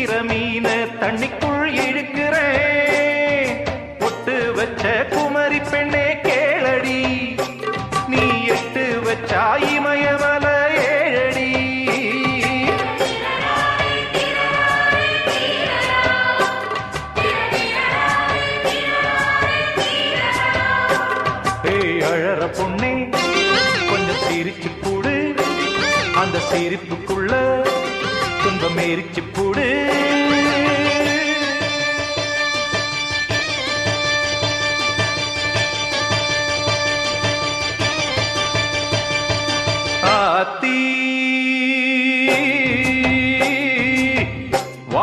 பிடிக்கிற மீன தண்ணிக்குள் இழுக்கிறேன். பொட்டு வச்ச குமரி பெண்ணே கேளடி, நீ எட்டு வச்சா இமயமல ஏழடி. அழற பொண்ணே கொஞ்சம் சிரிச்சு போடு, அந்த சிரிப்புக்குள்ள துன்பம் எரிச்சு போடு.